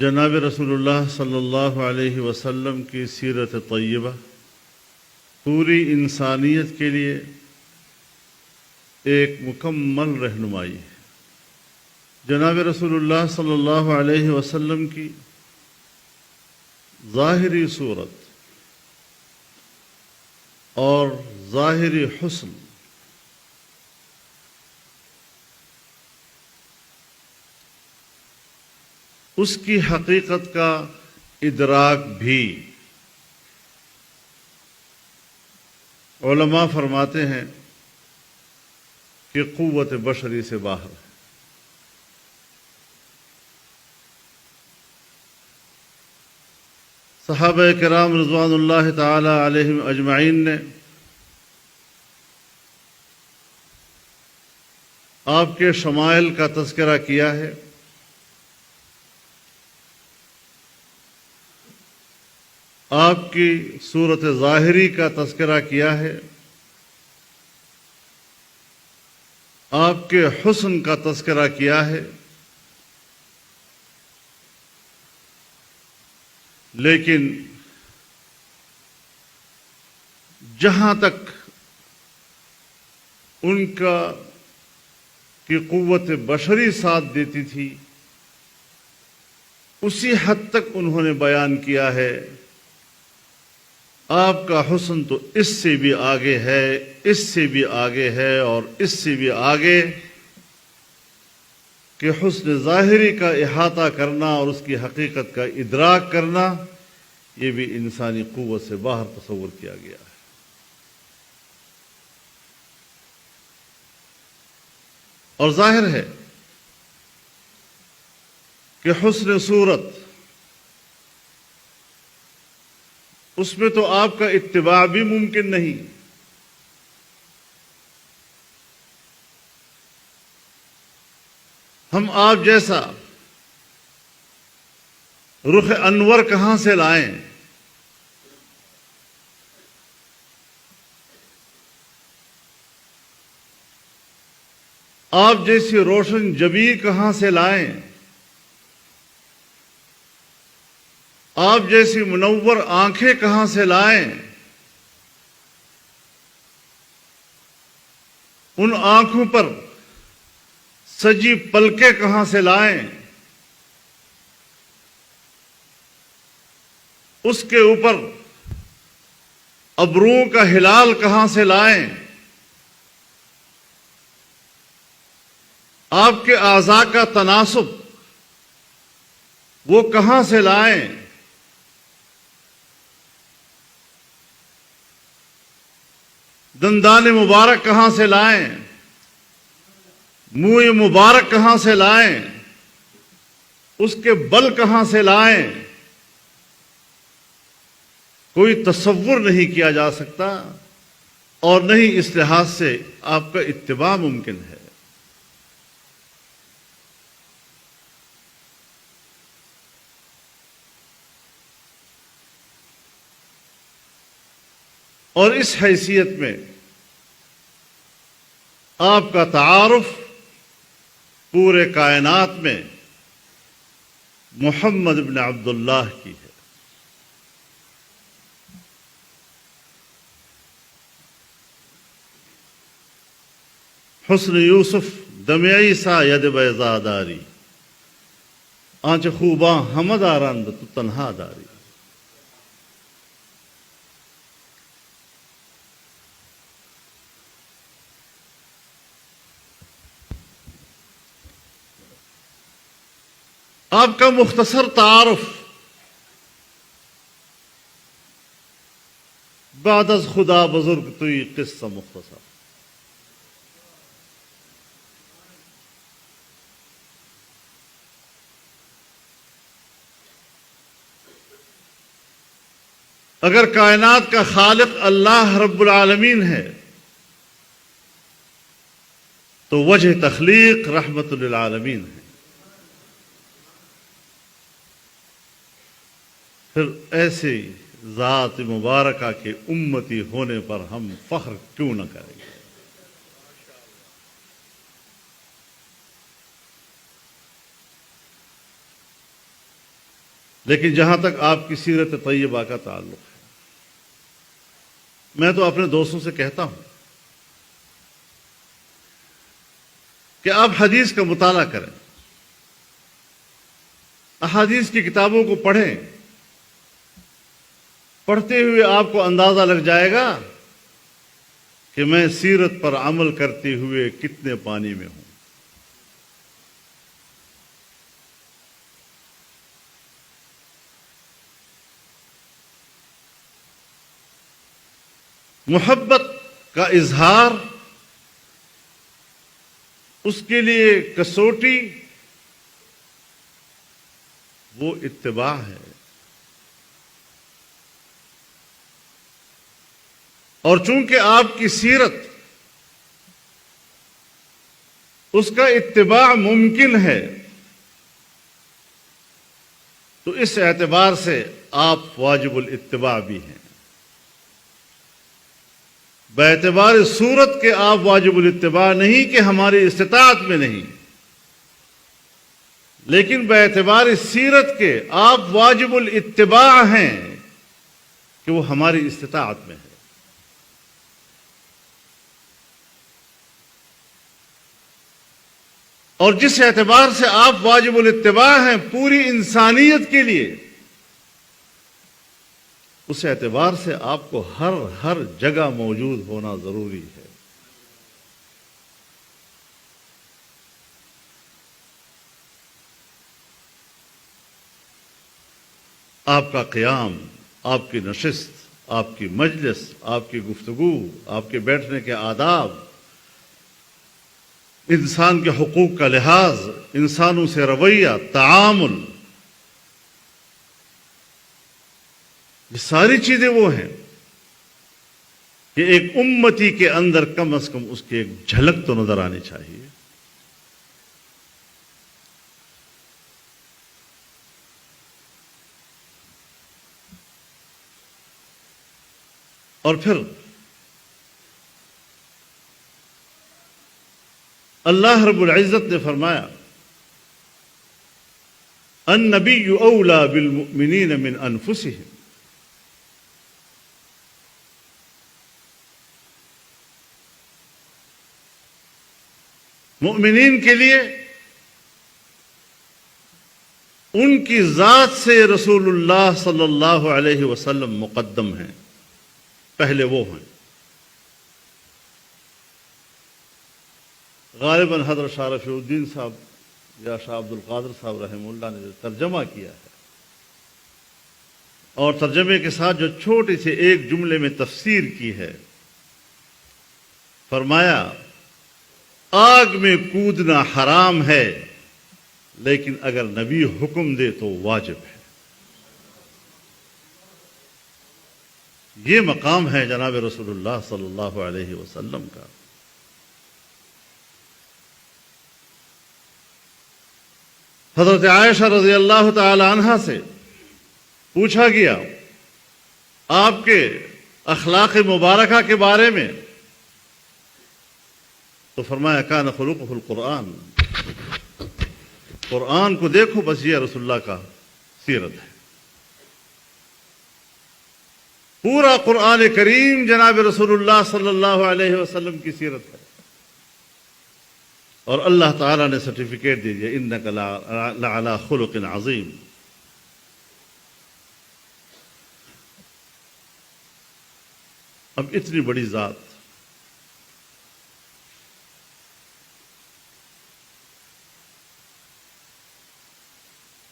جناب رسول اللہ صلی اللہ علیہ وسلم کی سیرت طیبہ پوری انسانیت کے لیے ایک مکمل رہنمائی ہے۔ جناب رسول اللہ صلی اللہ علیہ وسلم کی ظاہری صورت اور ظاہری حسن اس کی حقیقت کا ادراک بھی علماء فرماتے ہیں کہ قوت بشری سے باہر ہے۔ صحابہ کرام رضوان اللہ تعالی علیہم اجمعین نے آپ کے شمائل کا تذکرہ کیا ہے۔ آپ کی صورت ظاہری کا تذکرہ کیا ہے، آپ کے حسن کا تذکرہ کیا ہے، لیکن جہاں تک ان کی قوت بشری ساتھ دیتی تھی اسی حد تک انہوں نے بیان کیا ہے۔ آپ کا حسن تو اس سے بھی آگے ہے، اس سے بھی آگے ہے اور اس سے بھی آگے کہ حسن ظاہری کا احاطہ کرنا اور اس کی حقیقت کا ادراک کرنا یہ بھی انسانی قوت سے باہر تصور کیا گیا ہے۔ اور ظاہر ہے کہ حسن صورت اس میں تو آپ کا اتباع بھی ممکن نہیں۔ ہم آپ جیسا رخ انور کہاں سے لائیں؟ آپ جیسی روشن جبی کہاں سے لائیں؟ آپ جیسی منور آنکھیں کہاں سے لائیں؟ ان آنکھوں پر سجی پلکیں کہاں سے لائیں؟ اس کے اوپر ابروؤں کا ہلال کہاں سے لائیں؟ آپ کے اعضاء کا تناسب وہ کہاں سے لائیں؟ دندان مبارک کہاں سے لائیں؟ منہ مبارک کہاں سے لائیں؟ اس کے بل کہاں سے لائیں؟ کوئی تصور نہیں کیا جا سکتا اور نہیں اس لحاظ سے آپ کا اتباع ممکن ہے۔ اور اس حیثیت میں آپ کا تعارف پورے کائنات میں محمد بن عبداللہ کی ہے۔ حسن یوسف دم عیسیٰ ید بیضا داری، آنچ خوباں حمد آرند تو تنہا داری۔ آپ کا مختصر تعارف بعد از خدا بزرگ توئی قصہ مختصر۔ اگر کائنات کا خالق اللہ رب العالمین ہے تو وجہ تخلیق رحمت للعالمین ہے۔ پھر ایسی ذات مبارکہ کے امتی ہونے پر ہم فخر کیوں نہ کریں گے؟ لیکن جہاں تک آپ کی سیرت طیبہ کا تعلق ہے، میں تو اپنے دوستوں سے کہتا ہوں کہ آپ حدیث کا مطالعہ کریں، احادیث کی کتابوں کو پڑھیں، پڑھتے ہوئے آپ کو اندازہ لگ جائے گا کہ میں سیرت پر عمل کرتے ہوئے کتنے پانی میں ہوں۔ محبت کا اظہار، اس کے لیے کسوٹی وہ اتباع ہے، اور چونکہ آپ کی سیرت اس کا اتباع ممکن ہے، تو اس اعتبار سے آپ واجب الاتباع بھی ہیں۔ باعتبار صورت کے آپ واجب الاتباع نہیں کہ ہماری استطاعت میں نہیں، لیکن باعتبار سیرت کے آپ واجب الاتباع ہیں کہ وہ ہماری استطاعت میں ہے۔ اور جس اعتبار سے آپ واجب الاتباع ہیں پوری انسانیت کے لیے، اس اعتبار سے آپ کو ہر جگہ موجود ہونا ضروری ہے۔ آپ کا قیام، آپ کی نشست، آپ کی مجلس، آپ کی گفتگو، آپ کے بیٹھنے کے آداب، انسان کے حقوق کا لحاظ، انسانوں سے رویہ، تعامل، یہ ساری چیزیں وہ ہیں کہ ایک امتی کے اندر کم از کم اس کی ایک جھلک تو نظر آنی چاہیے۔ اور پھر اللہ رب العزت نے فرمایا النبی اولی بالمؤمنین من انفسہم، مومنین کے لیے ان کی ذات سے رسول اللہ صلی اللہ علیہ وسلم مقدم ہیں، پہلے وہ ہیں۔ غالباً حضرت شاہ رفیع الدین صاحب یا شاہ عبد القادر صاحب رحمہ اللہ نے ترجمہ کیا ہے، اور ترجمے کے ساتھ جو چھوٹی سے ایک جملے میں تفسیر کی ہے، فرمایا آگ میں کودنا حرام ہے لیکن اگر نبی حکم دے تو واجب ہے۔ یہ مقام ہے جناب رسول اللہ صلی اللہ علیہ وسلم کا۔ حضرت عائشہ رضی اللہ تعالی عنہا سے پوچھا گیا آپ کے اخلاق مبارکہ کے بارے میں، تو فرمایا کان خلقہ القرآن، قرآن کو دیکھو بس یہ رسول اللہ کا سیرت ہے۔ پورا قرآن کریم جناب رسول اللہ صلی اللہ علیہ وسلم کی سیرت ہے، اور اللہ تعالیٰ نے سرٹیفکیٹ دے دیا انک لعلی خلق عظیم۔ اب اتنی بڑی ذات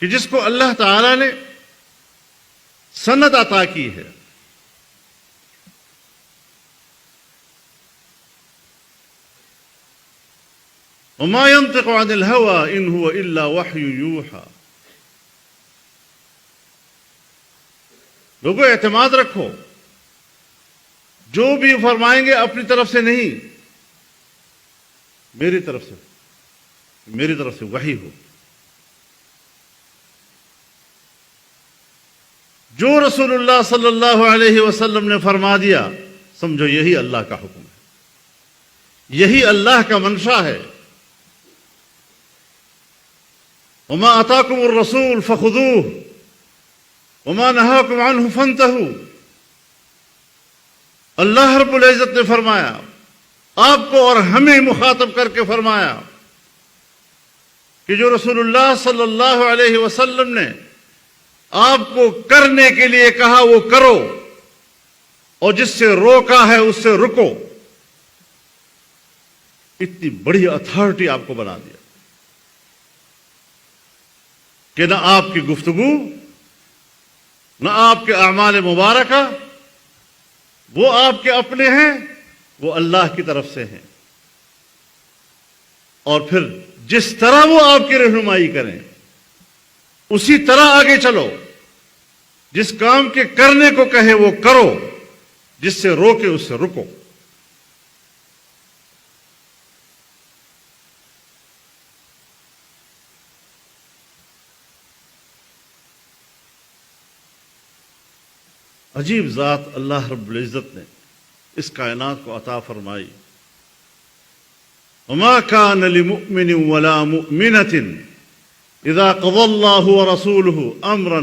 کہ جس کو اللہ تعالیٰ نے سند عطا کی ہے، وما ينطق عن الهوى ان هو الا وحي يوحى۔ لوگوں اعتماد رکھو، جو بھی فرمائیں گے اپنی طرف سے نہیں، میری طرف سے وحی ہو۔ جو رسول اللہ صلی اللہ علیہ وسلم نے فرما دیا سمجھو یہی اللہ کا حکم ہے، یہی اللہ کا منشا ہے۔ وما آتاکم الرسول فخذوہ وما نهاكم عنه فانتهوا. اللہ رب العزت نے فرمایا آپ کو اور ہمیں مخاطب کر کے فرمایا کہ جو رسول اللہ صلی اللہ علیہ وسلم نے آپ کو کرنے کے لیے کہا وہ کرو، اور جس سے روکا ہے اس سے رکو. اتنی بڑی اتھارٹی آپ کو بنا دیا کہ نہ آپ کی گفتگو، نہ آپ کے اعمال مبارکہ وہ آپ کے اپنے ہیں، وہ اللہ کی طرف سے ہیں. اور پھر جس طرح وہ آپ کی رہنمائی کریں اسی طرح آگے چلو. جس کام کے کرنے کو کہے وہ کرو، جس سے روکے اس سے رکو. عجیب ذات اللہ رب العزت نے اس کائنات کو عطا فرمائی. وما كان لمؤمن ولا مؤمنة اذا قضى الله ورسوله امرا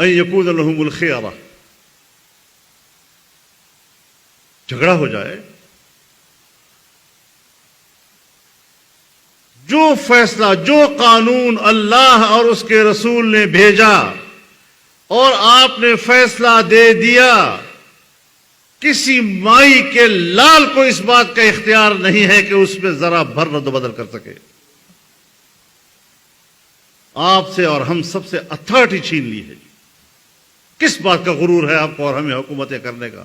ان يكون لهم الخيرة. جھگڑا ہو جائے، جو فیصلہ، جو قانون اللہ اور اس کے رسول نے بھیجا اور آپ نے فیصلہ دے دیا، کسی مائی کے لال کو اس بات کا اختیار نہیں ہے کہ اس میں ذرا بھر رد و بدل کر سکے. آپ سے اور ہم سب سے اتھارٹی چھین لی ہے. کس بات کا غرور ہے آپ کو اور ہمیں حکومتیں کرنے کا،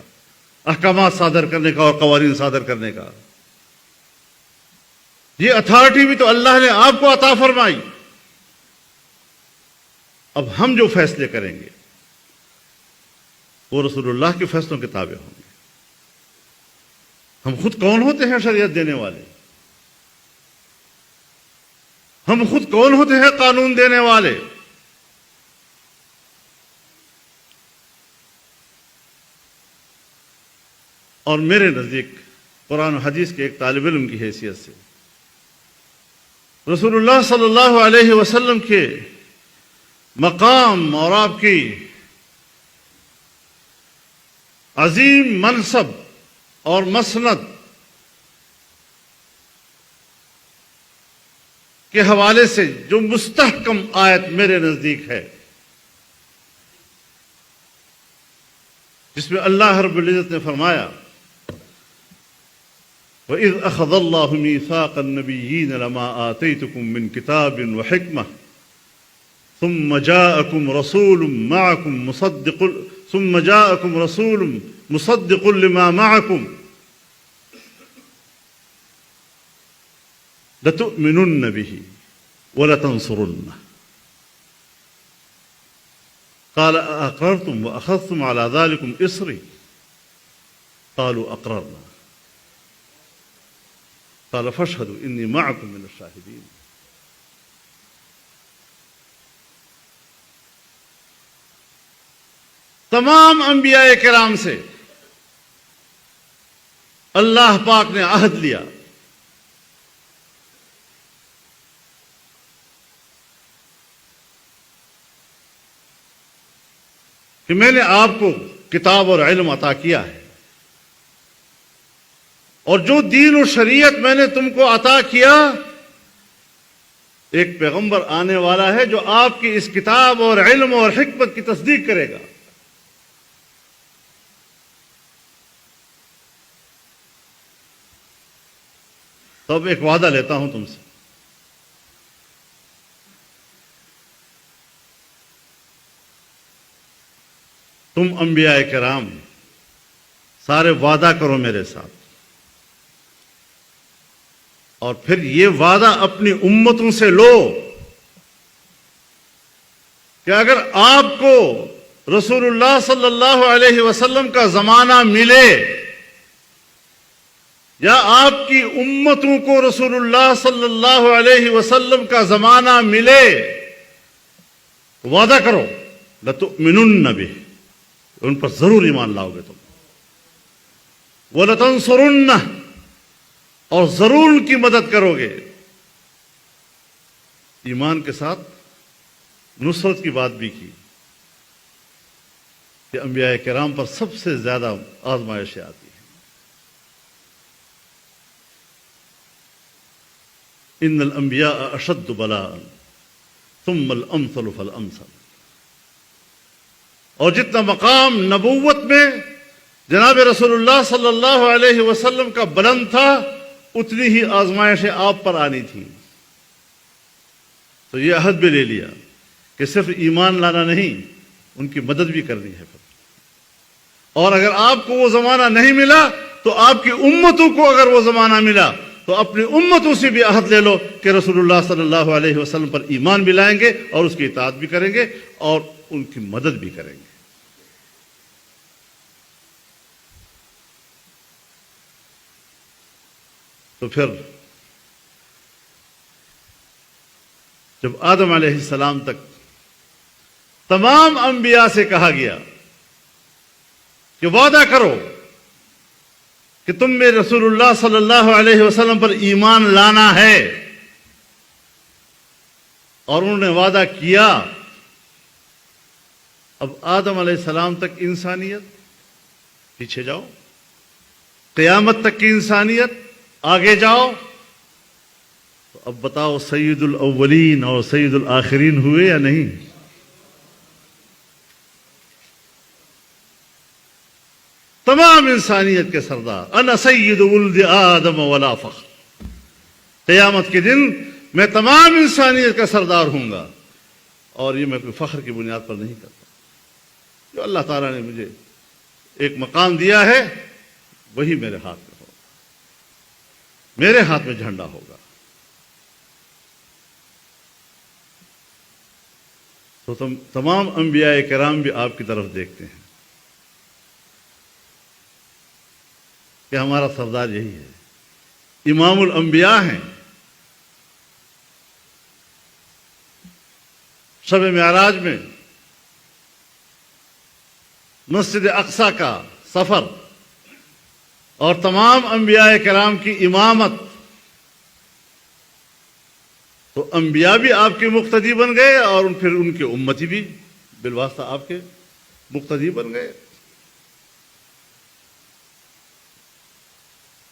احکامات صادر کرنے کا اور قوانین صادر کرنے کا؟ یہ اتھارٹی بھی تو اللہ نے آپ کو عطا فرمائی. اب ہم جو فیصلے کریں گے وہ رسول اللہ کے فیصلوں کے تابع ہوں گے. ہم خود کون ہوتے ہیں شریعت دینے والے؟ ہم خود کون ہوتے ہیں قانون دینے والے؟ اور میرے نزدیک قرآن و حدیث کے ایک طالب علم کی حیثیت سے رسول اللہ صلی اللہ علیہ وسلم کے مقام اور آپ کی عظیم منصب اور مسند کے حوالے سے جو مستحکم آیت میرے نزدیک ہے، جس میں اللہ رب العزت نے فرمایا وَإِذْ أَخَذَ اللَّهُ مِيثَاقَ النَّبِيِّينَ لَمَا آتَيْتُكُم مِّن كِتَابٍ وَحِكْمَةٍ ثُمَّ جَاءَكُمْ رَسُولٌ مُصَدِّقٌ لِمَا مَعَكُمْ لَتُؤْمِنُنَّ بِهِ وَلَتَنصُرُنَّهُ قَالَ أَأَقْرَرْتُمْ وَأَخَذْتُمْ عَلَى ذَلِكُمْ إِصْرِي قَالُوا أَقْرَرْنَا قَالَ فَاشْهَدُوا إِنِّي مَعَكُمْ مِنَ الشَّاهِدِينَ. تمام انبیاء کرام سے اللہ پاک نے عہد لیا کہ میں نے آپ کو کتاب اور علم عطا کیا ہے، اور جو دین و شریعت میں نے تم کو عطا کیا، ایک پیغمبر آنے والا ہے جو آپ کی اس کتاب اور علم اور حکمت کی تصدیق کرے گا. تو اب ایک وعدہ لیتا ہوں تم سے، تم انبیاء کرام سارے وعدہ کرو میرے ساتھ، اور پھر یہ وعدہ اپنی امتوں سے لو کہ اگر آپ کو رسول اللہ صلی اللہ علیہ وسلم کا زمانہ ملے یا آپ کی امتوں کو رسول اللہ صلی اللہ علیہ وسلم کا زمانہ ملے، وعدہ کرو لَتُؤْمِنُنَّ بِهِ، ان پر ضرور ایمان لاؤ گے تم، وَلَتَنصُرُنَّهُ، اور ضرور ان کی مدد کرو گے. ایمان کے ساتھ نصرت کی بات بھی کی، کہ انبیاء کرام پر سب سے زیادہ آزمائشیں آتی ہیں. ان الانبیاء اشد بلاء ثم الامثل فالامثل. اور جتنا مقام نبوت میں جناب رسول اللہ صلی اللہ علیہ وسلم کا بلند تھا اتنی ہی آزمائشیں آپ پر آنی تھیں. تو یہ عہد بھی لے لیا کہ صرف ایمان لانا نہیں، ان کی مدد بھی کرنی ہے. اور اگر آپ کو وہ زمانہ نہیں ملا تو آپ کی امتوں کو اگر وہ زمانہ ملا تو اپنی امتوں سے بھی عہد لے لو کہ رسول اللہ صلی اللہ علیہ وسلم پر ایمان بھی لائیں گے اور اس کی اطاعت بھی کریں گے اور ان کی مدد بھی کریں گے. تو پھر جب آدم علیہ السلام تک تمام انبیاء سے کہا گیا کہ وعدہ کرو کہ تم میں رسول اللہ صلی اللہ علیہ وسلم پر ایمان لانا ہے، اور انہوں نے وعدہ کیا. اب آدم علیہ السلام تک انسانیت، پیچھے جاؤ، قیامت تک کی انسانیت، آگے جاؤ. تو اب بتاؤ سید الاولین اور سید الآخرین ہوئے یا نہیں؟ تمام انسانیت کے سردار. انا سید ولد آدم ولا فخر. قیامت کے دن میں تمام انسانیت کا سردار ہوں گا، اور یہ میں کوئی فخر کی بنیاد پر نہیں کرتا. جو اللہ تعالیٰ نے مجھے ایک مقام دیا ہے وہی میرے ہاتھ میں ہوگا، میرے ہاتھ میں جھنڈا ہوگا. تو تمام انبیاء کرام بھی آپ کی طرف دیکھتے ہیں کہ ہمارا سردار یہی ہے، امام الانبیاء ہیں. شب معراج میں مسجد اقصی کا سفر اور تمام انبیاء کرام کی امامت، تو انبیاء بھی آپ کے مقتدی بن گئے اور پھر ان کے امتی بھی بالواسطہ آپ کے مقتدی بن گئے.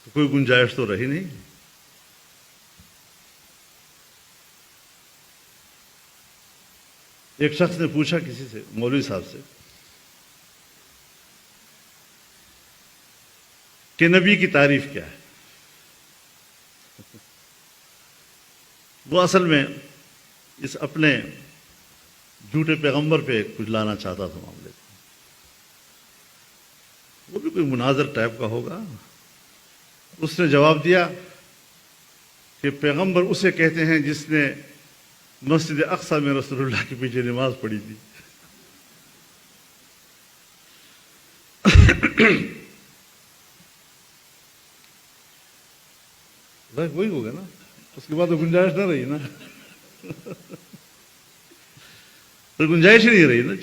تو کوئی گنجائش تو رہی نہیں. ایک شخص نے پوچھا کسی سے، مولوی صاحب سے، کہ نبی کی تعریف کیا ہے؟ وہ اصل میں اس اپنے جھوٹے پیغمبر پہ کچھ لانا چاہتا تھا معاملے کو. وہ بھی کوئی مناظر ٹائپ کا ہوگا. اس نے جواب دیا کہ پیغمبر اسے کہتے ہیں جس نے مسجد اقصی میں رسول اللہ کے پیچھے نماز پڑھی تھی. وہی ہوگا نا، اس کے بعد تو گنجائش نہ رہی نا. تو گنجائش ہی نہیں رہی نا.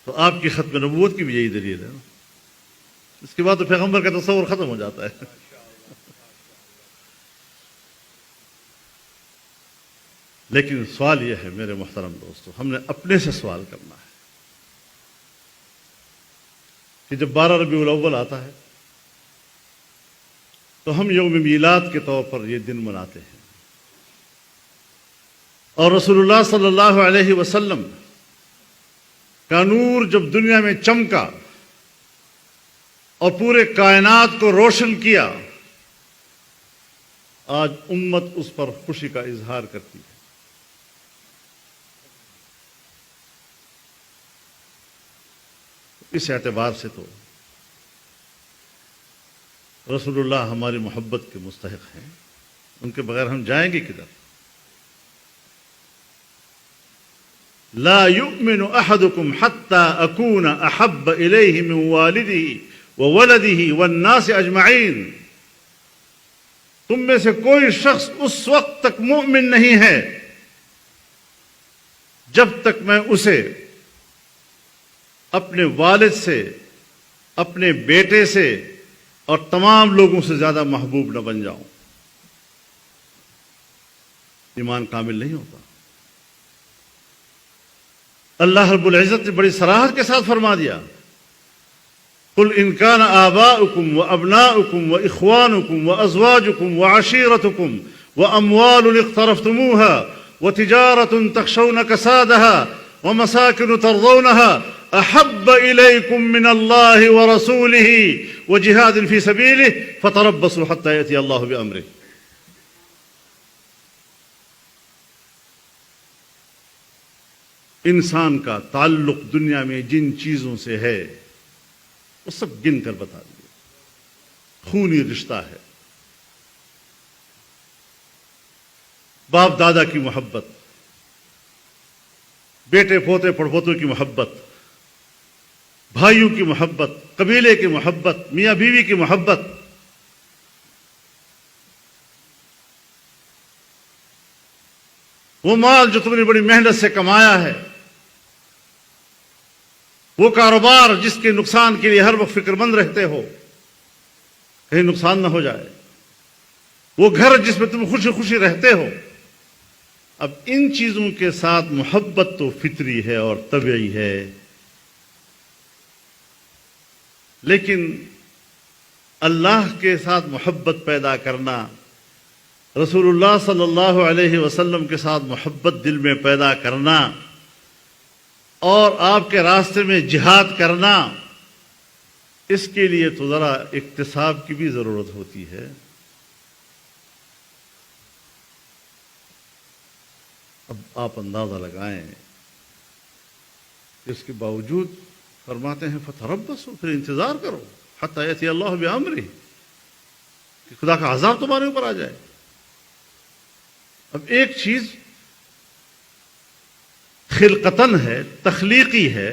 تو آپ کی ختم نبوت کی بھی یہی دلیل ہے نا. اس کے بعد تو پیغمبر کا تصور ختم ہو جاتا ہے. لیکن سوال یہ ہے میرے محترم دوستو، ہم نے اپنے سے سوال کرنا ہے کہ جب 12 ربیع الاول آتا ہے تو ہم یوم میلاد کے طور پر یہ دن مناتے ہیں، اور رسول اللہ صلی اللہ علیہ وسلم کا نور جب دنیا میں چمکا اور پورے کائنات کو روشن کیا، آج امت اس پر خوشی کا اظہار کرتی ہے. اس اعتبار سے تو رسول اللہ ہماری محبت کے مستحق ہیں، ان کے بغیر ہم جائیں گے کدھر؟ لا يؤمن احدكم حتى اكون احب اليه من والده وولده والناس اجمعین. تم میں سے کوئی شخص اس وقت تک مومن نہیں ہے جب تک میں اسے اپنے والد سے، اپنے بیٹے سے اور تمام لوگوں سے زیادہ محبوب نہ بن جاؤں. ایمان کامل نہیں ہوتا. اللہ رب العزت نے بڑی صراحت کے ساتھ فرما دیا، قل ان كان آباؤكم وابناؤكم واخوانكم وازواجكم وعشيرتكم واموال اقترفتموها وتجارة تخشون كسادها ومساكن ترضونها احب اليكم من الله ورسوله وجهاد في سبيله فتربصوا حتى ياتي الله بامره. انسان کا تعلق دنیا میں جن چیزوں سے ہے وہ سب گن کر بتا دیے. خونی رشتہ ہے، باپ دادا کی محبت، بیٹے پوتے پڑپوتوں کی محبت، بھائیوں کی محبت، قبیلے کی محبت، میاں بیوی کی محبت، وہ مال جو تم نے بڑی محنت سے کمایا ہے، وہ کاروبار جس کے نقصان کے لیے ہر وقت فکر مند رہتے ہو کہیں نقصان نہ ہو جائے، وہ گھر جس میں تم خوشی خوشی رہتے ہو. اب ان چیزوں کے ساتھ محبت تو فطری ہے اور طبعی ہے، لیکن اللہ کے ساتھ محبت پیدا کرنا، رسول اللہ صلی اللہ علیہ وسلم کے ساتھ محبت دل میں پیدا کرنا اور آپ کے راستے میں جہاد کرنا، اس کے لیے تو ذرا اکتساب کی بھی ضرورت ہوتی ہے. اب آپ اندازہ لگائیں اس کے باوجود فرماتے ہیں فتربصوا، پھر انتظار کرو حتی یأتی اللہ بامرہ، کہ خدا کا عذاب تمہارے اوپر آ جائے. اب ایک چیز خلقتاً ہے، تخلیقی ہے،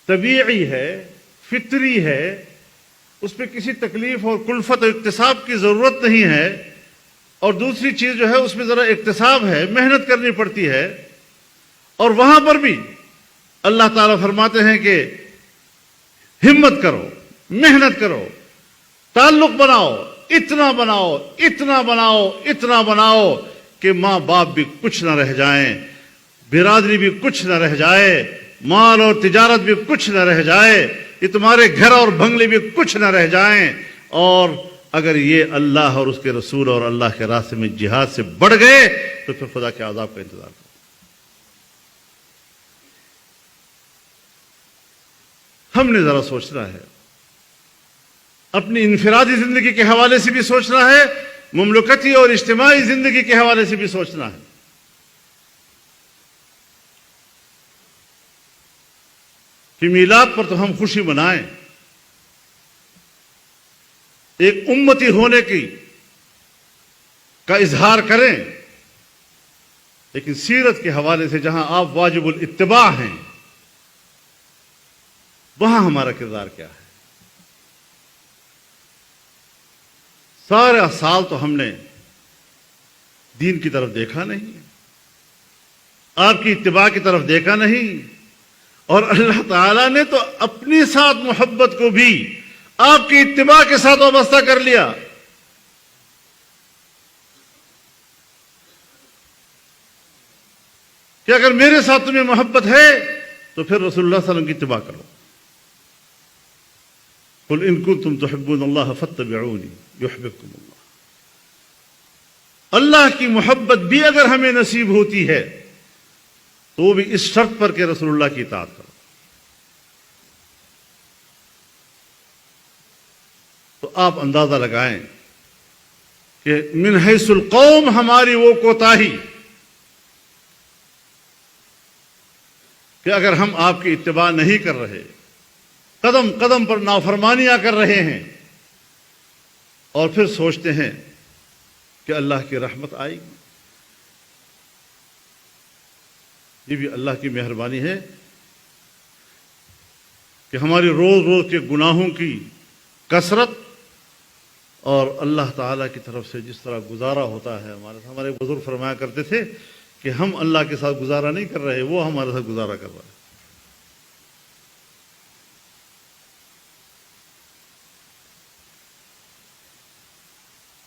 طبیعی ہے، فطری ہے، اس پہ کسی تکلیف اور کلفت اور اکتساب کی ضرورت نہیں ہے. اور دوسری چیز جو ہے اس میں ذرا اکتساب ہے، محنت کرنی پڑتی ہے. اور وہاں پر بھی اللہ تعالیٰ فرماتے ہیں کہ ہمت کرو، محنت کرو، تعلق بناؤ، اتنا بناؤ، اتنا بناؤ، اتنا بناؤ کہ ماں باپ بھی کچھ نہ رہ جائیں، برادری بھی کچھ نہ رہ جائے، مال اور تجارت بھی کچھ نہ رہ جائے، یہ تمہارے گھر اور بنگلے بھی کچھ نہ رہ جائیں. اور اگر یہ اللہ اور اس کے رسول اور اللہ کے راستے میں جہاد سے بڑھ گئے تو پھر خدا کے عذاب کا انتظار کرو. ہم نے ذرا سوچنا ہے، اپنی انفرادی زندگی کے حوالے سے بھی سوچنا ہے، مملکتی اور اجتماعی زندگی کے حوالے سے بھی سوچنا ہے. کہ میلاد پر تو ہم خوشی منائیں، ایک امتی ہونے کا اظہار کریں، لیکن سیرت کے حوالے سے جہاں آپ واجب الاتباع ہیں وہاں ہمارا کردار کیا ہے؟ سارا سال تو ہم نے دین کی طرف دیکھا نہیں، آپ کی اتباع کی طرف دیکھا نہیں، اور اللہ تعالیٰ نے تو اپنی ساتھ محبت کو بھی آپ کی اتباع کے ساتھ وابستہ کر لیا. کہ اگر میرے ساتھ تمہیں محبت ہے تو پھر رسول اللہ صلی اللہ علیہ وسلم کی اتباع کرو. قل ان کنتم تحبون اللہ فاتبعونی یحببکم اللہ. اللہ کی محبت بھی اگر ہمیں نصیب ہوتی ہے تو وہ بھی اس شرط پر کہ رسول اللہ کی اطاعت کرو. تو آپ اندازہ لگائیں کہ من حیث القوم ہماری وہ کوتاہی کہ اگر ہم آپ کی اتباع نہیں کر رہے، قدم قدم پر نافرمانیاں کر رہے ہیں، اور پھر سوچتے ہیں کہ اللہ کی رحمت آئے گی. یہ بھی اللہ کی مہربانی ہے کہ ہماری روز روز کے گناہوں کی کثرت اور اللہ تعالیٰ کی طرف سے جس طرح گزارا ہوتا ہے، ہمارے بزرگ فرمایا کرتے تھے کہ ہم اللہ کے ساتھ گزارا نہیں کر رہے، وہ ہمارے ساتھ گزارا کر رہا ہے.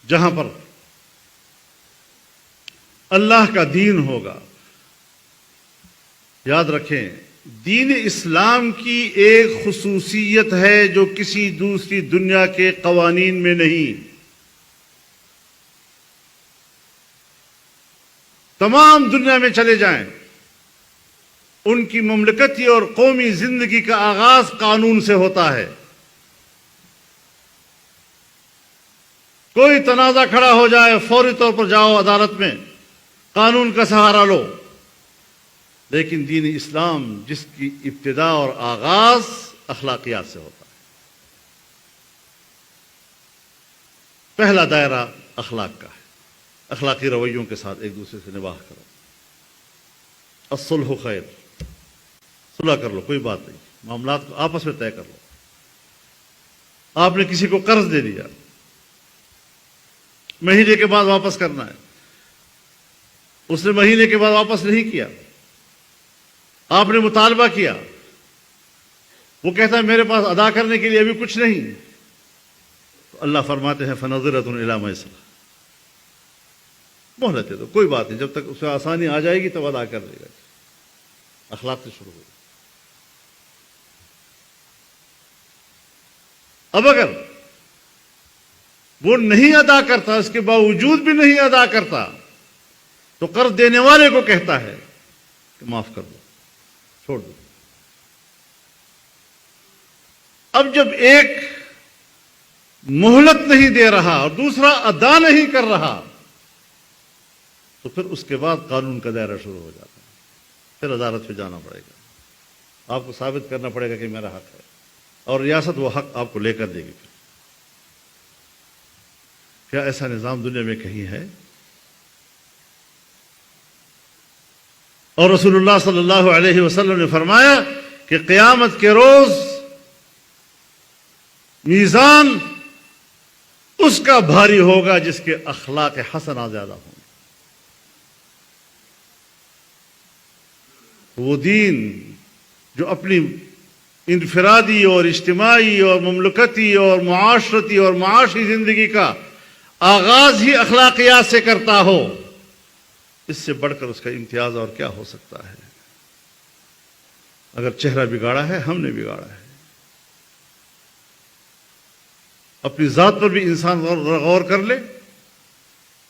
جہاں پر اللہ کا دین ہوگا، یاد رکھیں، دین اسلام کی ایک خصوصیت ہے جو کسی دوسری دنیا کے قوانین میں نہیں۔ تمام دنیا میں چلے جائیں، ان کی مملکتی اور قومی زندگی کا آغاز قانون سے ہوتا ہے۔ کوئی تنازع کھڑا ہو جائے، فوری طور پر جاؤ عدالت میں، قانون کا سہارا لو۔ لیکن دین اسلام جس کی ابتدا اور آغاز اخلاقیات سے ہوتا ہے، پہلا دائرہ اخلاق کا ہے۔ اخلاقی رویوں کے ساتھ ایک دوسرے سے نباہ کرو۔ الصلح خیر، صلح کر لو، کوئی بات نہیں، معاملات کو آپس میں طے کر لو۔ آپ نے کسی کو قرض دے دیا، مہینے کے بعد واپس کرنا ہے، اس نے مہینے کے بعد واپس نہیں کیا، آپ نے مطالبہ کیا، وہ کہتا ہے میرے پاس ادا کرنے کے لیے ابھی کچھ نہیں، تو اللہ فرماتے ہیں فنظرۃ الی میسرہ، مہلت دے دو، کوئی بات نہیں، جب تک اس سے آسانی آ جائے گی تب ادا کر لے گا۔ اخلاق سے شروع ہو۔ اب اگر وہ نہیں ادا کرتا، اس کے باوجود بھی نہیں ادا کرتا، تو قرض دینے والے کو کہتا ہے کہ معاف کر دو، چھوڑ دو۔ اب جب ایک مہلت نہیں دے رہا اور دوسرا ادا نہیں کر رہا، تو پھر اس کے بعد قانون کا دائرہ شروع ہو جاتا ہے۔ پھر عدالت پہ جانا پڑے گا، آپ کو ثابت کرنا پڑے گا کہ میرا حق ہے، اور ریاست وہ حق آپ کو لے کر دے گی۔ پھر کیا ایسا نظام دنیا میں کہیں ہے؟ اور رسول اللہ صلی اللہ علیہ وسلم نے فرمایا کہ قیامت کے روز میزان اس کا بھاری ہوگا جس کے اخلاق حسنہ زیادہ ہوں۔ وہ دین جو اپنی انفرادی اور اجتماعی اور مملکتی اور معاشرتی اور معاشی زندگی کا آغاز ہی اخلاقیات سے کرتا ہو، اس سے بڑھ کر اس کا امتیاز اور کیا ہو سکتا ہے؟ اگر چہرہ بگاڑا ہے، ہم نے بگاڑا ہے۔ اپنی ذات پر بھی انسان غور کر لے،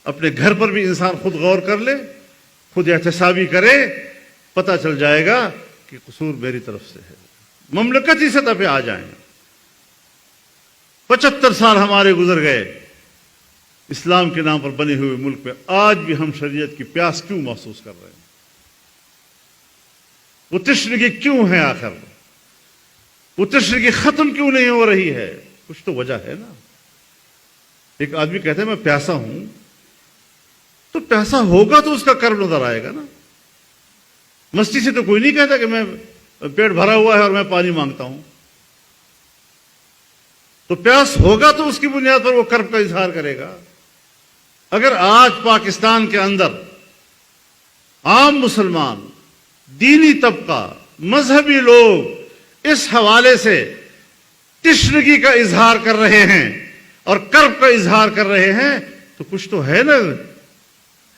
اپنے گھر پر بھی انسان خود غور کر لے، خود احتسابی کرے، پتہ چل جائے گا کہ قصور میری طرف سے ہے۔ مملکتی سطح پہ آ جائیں، 75 سال ہمارے گزر گئے اسلام کے نام پر بنے ہوئے ملک میں، آج بھی ہم شریعت کی پیاس کیوں محسوس کر رہے ہیں؟ وہ تشنگی کیوں ہے؟ آخر وہ تشنگی ختم کیوں نہیں ہو رہی ہے؟ کچھ تو وجہ ہے نا۔ ایک آدمی کہتا ہے میں پیاسا ہوں، تو پیاسا ہوگا تو اس کا کرم نظر آئے گا نا۔ مستی سے تو کوئی نہیں کہتا کہ میں پیٹ بھرا ہوا ہے اور میں پانی مانگتا ہوں، تو پیاس ہوگا تو اس کی بنیاد پر وہ کرب کا اظہار کرے گا۔ اگر آج پاکستان کے اندر عام مسلمان، دینی طبقہ، مذہبی لوگ اس حوالے سے تشنگی کا اظہار کر رہے ہیں اور کرب کا اظہار کر رہے ہیں، تو کچھ تو ہے نا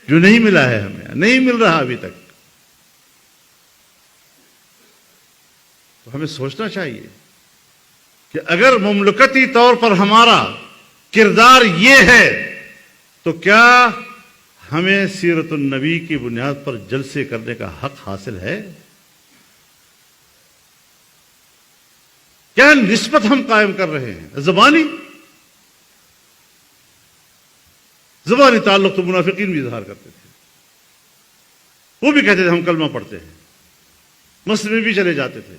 جو نہیں ملا ہے، ہمیں نہیں مل رہا ابھی تک۔ تو ہمیں سوچنا چاہیے کہ اگر مملکتی طور پر ہمارا کردار یہ ہے تو کیا ہمیں سیرت النبی کی بنیاد پر جلسے کرنے کا حق حاصل ہے؟ کیا نسبت ہم قائم کر رہے ہیں؟ زبانی تعلق تو منافقین بھی اظہار کرتے تھے، وہ بھی کہتے تھے ہم کلمہ پڑھتے ہیں، مسجد میں بھی چلے جاتے تھے،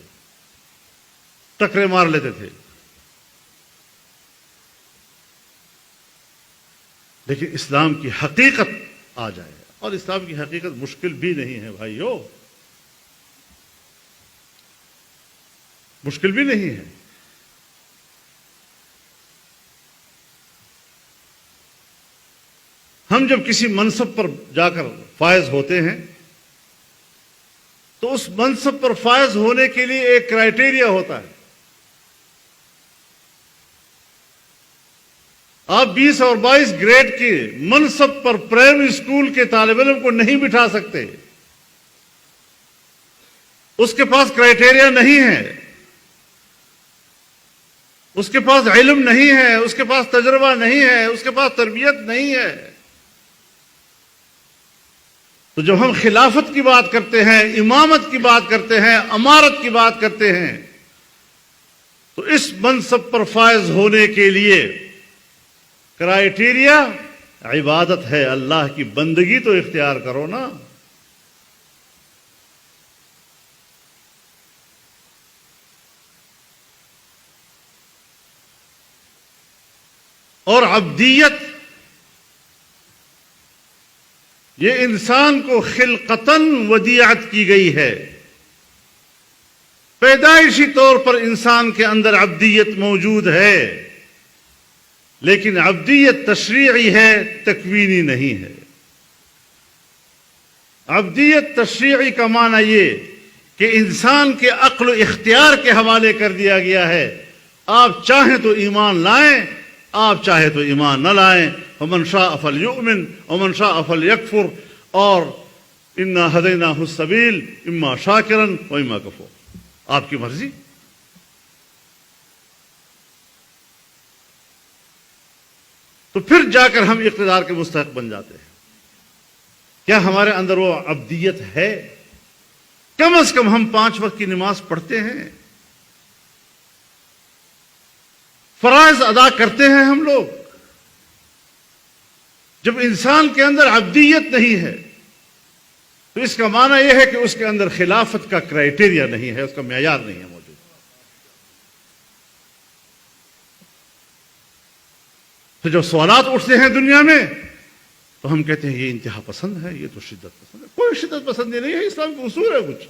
ٹکرے مار لیتے تھے، لیکن اسلام کی حقیقت آ جائے، اور اسلام کی حقیقت مشکل بھی نہیں ہے بھائیو، مشکل بھی نہیں ہے۔ ہم جب کسی منصب پر جا کر فائز ہوتے ہیں تو اس منصب پر فائز ہونے کے لیے ایک کرائیٹیریا ہوتا ہے۔ آپ 20 اور 22 گریڈ کے منصب پر پرائمری اسکول کے طالب علم کو نہیں بٹھا سکتے، اس کے پاس کرائٹیریا نہیں ہے، اس کے پاس علم نہیں ہے، اس کے پاس تجربہ نہیں ہے، اس کے پاس تربیت نہیں ہے، تو جب ہم خلافت کی بات کرتے ہیں، امامت کی بات کرتے ہیں، امارت کی بات کرتے ہیں، تو اس منصب پر فائز ہونے کے لیے کرائٹیریا عبادت ہے، اللہ کی بندگی تو اختیار کرو نا۔ اور عبدیت یہ انسان کو خلقتاً ودیعت کی گئی ہے، پیدائشی طور پر انسان کے اندر عبدیت موجود ہے، لیکن عبدیت تشریعی ہے، تکوینی نہیں ہے۔ عبدیت تشریعی کا معنی یہ کہ انسان کے عقل و اختیار کے حوالے کر دیا گیا ہے، آپ چاہیں تو ایمان لائیں، آپ چاہے تو ایمان نہ لائیں، ومن شاء فلیؤمن ومن شاء فلیکفر، اور انا ہدیناہ السبیل اما شاکرا و اما کفور، آپ کی مرضی۔ تو پھر جا کر ہم اقتدار کے مستحق بن جاتے ہیں۔ کیا ہمارے اندر وہ عبدیت ہے؟ کم از کم ہم 5 وقت کی نماز پڑھتے ہیں، فرائض ادا کرتے ہیں ہم لوگ۔ جب انسان کے اندر عبدیت نہیں ہے تو اس کا معنی یہ ہے کہ اس کے اندر خلافت کا کرائٹیریا نہیں ہے، اس کا معیار نہیں ہے موجود۔ تو جب سوالات اٹھتے ہیں دنیا میں تو ہم کہتے ہیں یہ انتہا پسند ہے، یہ تو شدت پسند ہے۔ کوئی شدت پسندی نہیں ہے، اسلام کا اصول ہے کچھ،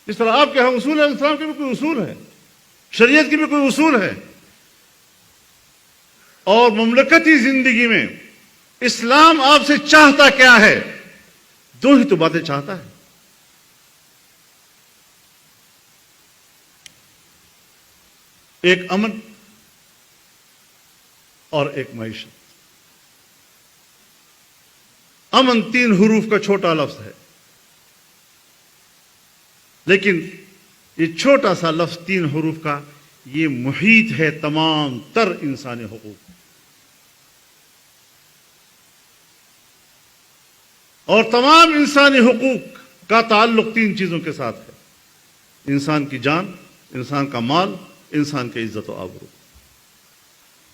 جس طرح آپ کے ہاں اصول ہے، اسلام کے بھی کوئی اصول ہے، شریعت کی بھی کوئی اصول ہے۔ اور مملکتی زندگی میں اسلام آپ سے چاہتا کیا ہے؟ 2 ہی تو باتیں چاہتا ہے، ایک امن اور ایک معیشت۔ امن 3 حروف کا چھوٹا لفظ ہے، لیکن یہ چھوٹا سا لفظ 3 حروف کا یہ محیط ہے تمام تر انسانی حقوق، اور تمام انسانی حقوق کا تعلق 3 چیزوں کے ساتھ ہے: انسان کی جان، انسان کا مال، انسان کی عزت و آبرو۔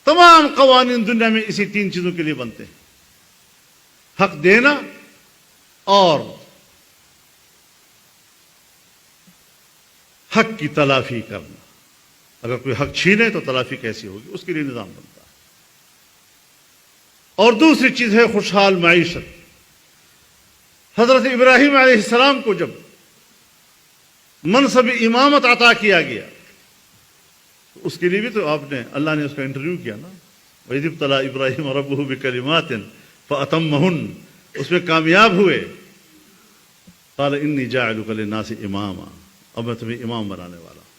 تمام قوانین دنیا میں اسی 3 چیزوں کے لیے بنتے ہیں: حق دینا اور حق کی تلافی کرنا۔ اگر کوئی حق چھینے تو تلافی کیسی ہوگی، اس کے لیے نظام بنتا ہے۔ اور دوسری چیز ہے خوشحال معیشت۔ حضرت ابراہیم علیہ السلام کو جب منصب امامت عطا کیا گیا تو اس کے لیے بھی تو آپ نے، اللہ نے اس کا انٹرویو کیا نا، وَإِذِ ابْتَلَىٰ إِبْرَاهِيمَ رَبُّهُ بِكَلِمَاتٍ فَأَتَمَّهُنَّ، اس میں کامیاب ہوئے۔ قَالَ إِنِّي جَاعِلُكَ لِلنَّاسِ إِمَامًا، اب میں تمہیں امام بنانے والا ہوں۔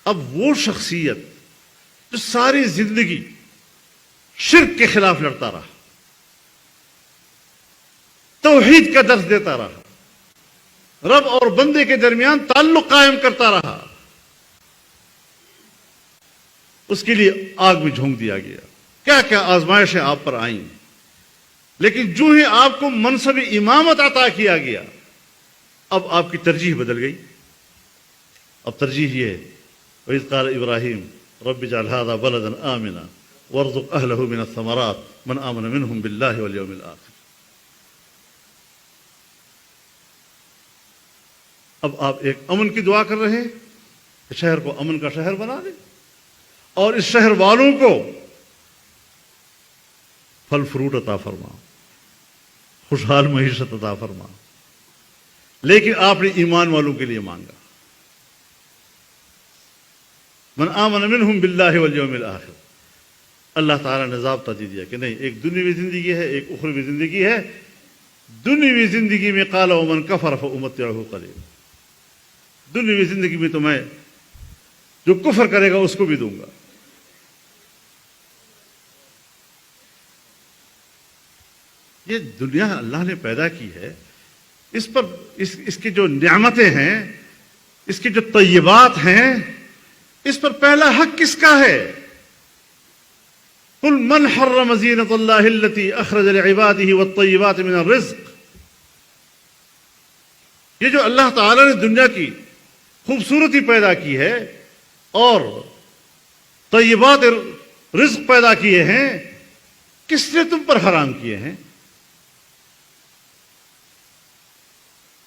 اب وہ شخصیت جو ساری زندگی شرک کے خلاف لڑتا رہا، توحید کا درس دیتا رہا، رب اور بندے کے درمیان تعلق قائم کرتا رہا، اس کے لیے آگ میں جھونک دیا گیا۔ کیا کیا آزمائشیں آپ پر آئیں، لیکن جو ہی آپ کو منصب امامت عطا کیا گیا، اب آپ کی ترجیح بدل گئی۔ اب ترجیح یہ ہے، وَإِذْ قَالَ إِبْرَاهِيمُ رَبِّ اجْعَلْ هَٰذَا بَلَدًا آمِنًا وَارْزُقْ أَهْلَهُ مِنَ الثَّمَرَاتِ مَنْ آمَنَ مِنْهُمْ بِاللَّهِ وَالْيَوْمِ الْآخِرِ۔ اب آپ ایک امن کی دعا کر رہے ہیں کہ شہر کو امن کا شہر بنا دیں، اور اس شہر والوں کو پھل فروٹ عطا فرما، خوشحال معیشت عطا فرما، لیکن آپ نے ایمان والوں کے لیے مانگا، من آمن منہم باللہ والیوم الآخر۔ اللہ تعالیٰ نے ضابطہ دے دیا کہ نہیں، ایک دنیاوی زندگی ہے، ایک اخروی زندگی ہے۔ دنیاوی زندگی میں قال ومن کفر فأمتعہ قلیلا، دنیاوی زندگی میں تو میں جو کفر کرے گا اس کو بھی دوں گا۔ یہ دنیا اللہ نے پیدا کی ہے، اس پر اس کی جو نعمتیں ہیں، اس کی جو طیبات ہیں، اس پر پہلا حق کس کا ہے؟ قل من حرم زینۃ اللہ التی اخرج لعباده والطیبات من الرزق. یہ جو اللہ تعالی نے دنیا کی خوبصورتی پیدا کی ہے اور طیبات رزق پیدا کیے ہیں، کس نے تم پر حرام کیے ہیں؟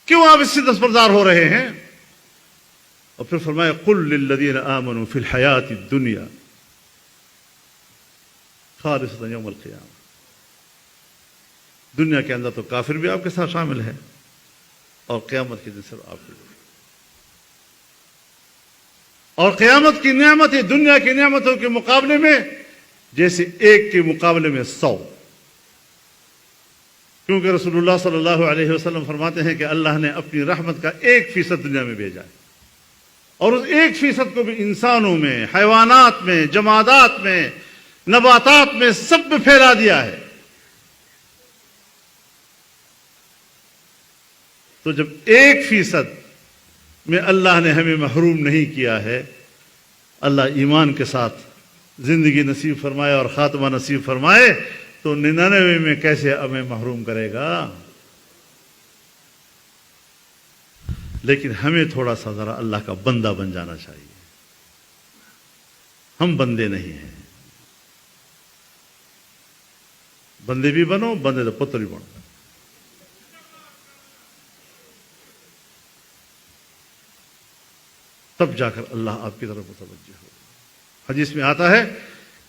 کیوں آپ اس سے دستبردار ہو رہے ہیں؟ اور پھر فرمایا قل للذین آمنوا فی الحیات الدنیا خالصۃ یوم القیامہ. دنیا کے اندر تو کافر بھی آپ کے ساتھ شامل ہے اور قیامت کے دن صرف آپ کے لیے. اور قیامت کی نعمتیں دنیا کی نعمتوں کے مقابلے میں جیسے ایک کے مقابلے میں 100. کیونکہ رسول اللہ صلی اللہ علیہ وسلم فرماتے ہیں کہ اللہ نے اپنی رحمت کا 1% دنیا میں بھیجا ہے، اور اس 1% کو بھی انسانوں میں، حیوانات میں، جمادات میں، نباتات میں، سب میں پھیلا دیا ہے. تو جب 1% میں اللہ نے ہمیں محروم نہیں کیا ہے، اللہ ایمان کے ساتھ زندگی نصیب فرمائے اور خاتمہ نصیب فرمائے، تو 99 میں کیسے ہمیں محروم کرے گا؟ لیکن ہمیں تھوڑا سا ذرا اللہ کا بندہ بن جانا چاہیے. ہم بندے نہیں ہیں. بندے بھی بنو، بندے تو پتر بھی بنو. تب جا کر اللہ آپ کی طرف متوجہ ہو. حدیث میں آتا ہے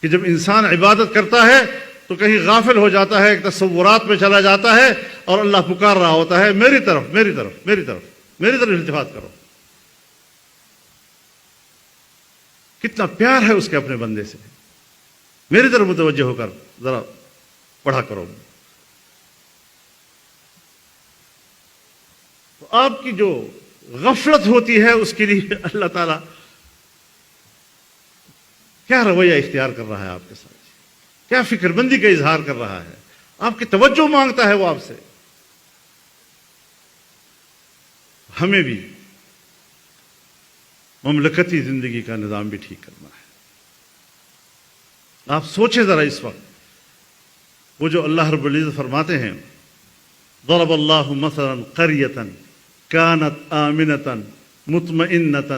کہ جب انسان عبادت کرتا ہے تو کہیں غافل ہو جاتا ہے، ایک تصورات میں چلا جاتا ہے اور اللہ پکار رہا ہوتا ہے، میری طرف میری طرف میری طرف میری طرف التفات کرو. کتنا پیار ہے اس کے اپنے بندے سے. میری طرف متوجہ ہو کر ذرا پڑھا کرو. تو آپ کی جو غفلت ہوتی ہے اس کے لیے اللہ تعالیٰ کیا رویہ اختیار کر رہا ہے آپ کے ساتھ، کیا فکر بندی کا اظہار کر رہا ہے، آپ کی توجہ مانگتا ہے وہ آپ سے. ہمیں بھی مملکتی زندگی کا نظام بھی ٹھیک کرنا ہے. آپ سوچیں ذرا اس وقت وہ جو اللہ رب العزت فرماتے ہیں ضرب اللہ مثلا قریۃ كانت آمنة مطمئنة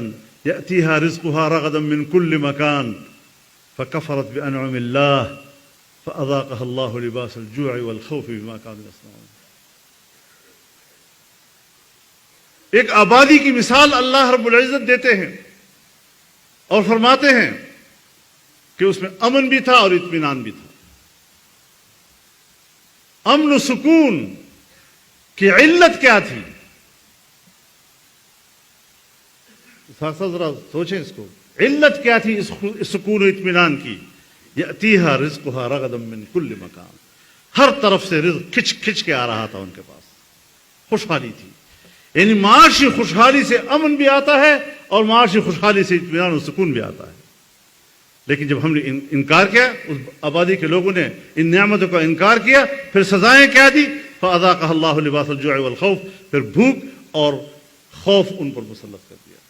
يأتيها رزقها رغدا من كل مكان فكفرت بأنعم الله فأذاقها الله لباس الجوع والخوف بما كانوا يصنعون. ایک آبادی کی مثال اللہ رب العزت دیتے ہیں اور فرماتے ہیں کہ اس میں امن بھی تھا اور اطمینان بھی تھا. امن و سکون کی علت کیا تھی؟ ذرا سوچیں اس کو. علت کیا تھی اس سکون و اطمینان کی؟ یأتیہا رزقہا رغدا من کل مکان. ہر طرف سے رزق کھچ کھچ کے آ رہا تھا ان کے پاس. خوشحالی تھی. یعنی معاشی خوشحالی سے امن بھی آتا ہے اور معاشی خوشحالی سے اطمینان و سکون بھی آتا ہے. لیکن جب ہم نے انکار کیا، اس آبادی کے لوگوں نے ان نعمتوں کا انکار کیا، پھر سزائیں کیا دی؟ فَأَذَاقَهَا اللَّهُ لِبَاسَ الْجُوعِ وَالْخَوْفِ. پھر بھوک اور خوف ان پر مسلط کر دیا.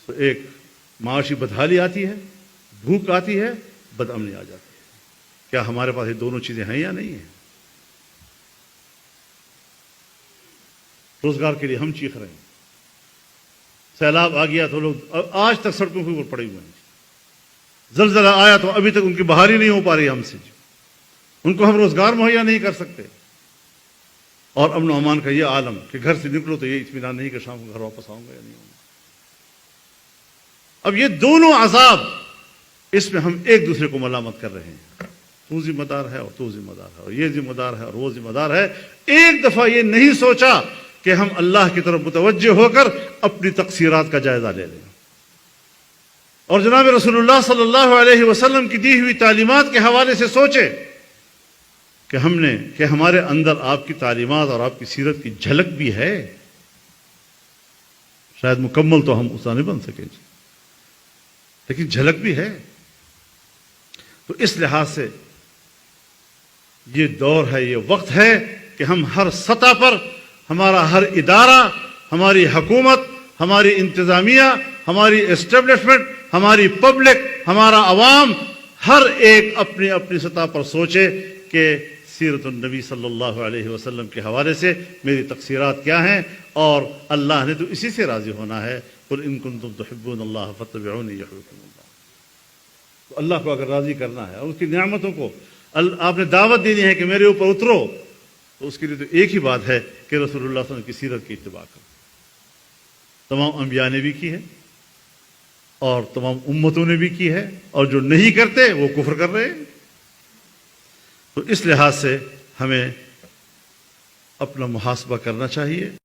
تو ایک معاشی بدحالی آتی ہے، بھوک آتی ہے، بدامنی آ جاتی ہے. کیا ہمارے پاس یہ دونوں چیزیں ہیں یا نہیں ہیں؟ روزگار کے لیے ہم چیخ رہے ہیں. سیلاب آ گیا تو لوگ آج تک سڑکوں کے اوپر پڑے ہوئے ہیں. زلزلہ آیا تو ابھی تک ان کی بحالی نہیں ہو پا رہی ہم سے. ان کو ہم روزگار مہیا نہیں کر سکتے. اور امن و امان کا یہ عالم کہ گھر سے نکلو تو یہ اطمینان نہیں کہ شام کو گھر واپس آؤں گا یا نہیں آؤں گا. اب یہ دونوں عذاب، اس میں ہم ایک دوسرے کو ملامت کر رہے ہیں. تو ذمہ دار ہے اور تو ذمہ دار ہے اور یہ ذمہ دار ہے اور وہ ذمہ دار ہے. ایک دفعہ یہ نہیں سوچا کہ ہم اللہ کی طرف متوجہ ہو کر اپنی تقصیرات کا جائزہ لے لیں اور جناب رسول اللہ صلی اللہ علیہ وسلم کی دی ہوئی تعلیمات کے حوالے سے سوچے کہ ہمارے اندر آپ کی تعلیمات اور آپ کی سیرت کی جھلک بھی ہے. شاید مکمل تو ہم اسا نہیں بن سکیں گے، لیکن جھلک بھی ہے. تو اس لحاظ سے یہ دور ہے، یہ وقت ہے کہ ہم ہر سطح پر ہمارا ہر ادارہ، ہماری حکومت، ہماری انتظامیہ، ہماری اسٹیبلشمنٹ، ہماری پبلک، ہمارا عوام، ہر ایک اپنی اپنی سطح پر سوچے کہ سیرت النبی صلی اللہ علیہ وسلم کے حوالے سے میری تقصیرات کیا ہیں، اور اللہ نے تو اسی سے راضی ہونا ہے۔ قل ان کنتم تحبون اللہ فاتبعونی یحببکم اللہ۔ تو اللہ کو اگر راضی کرنا ہے اور اس کی نعمتوں کو آپ نے دعوت دینی ہے کہ میرے اوپر اترو، تو اس کے لیے تو ایک ہی بات ہے کہ رسول اللہ صلی اللہ علیہ وسلم کی سیرت کی اتباع کرو۔ تمام انبیاء نے بھی کی ہے اور تمام امتوں نے بھی کی ہے، اور جو نہیں کرتے وہ کفر کر رہے ہیں۔ تو اس لحاظ سے ہمیں اپنا محاسبہ کرنا چاہیے۔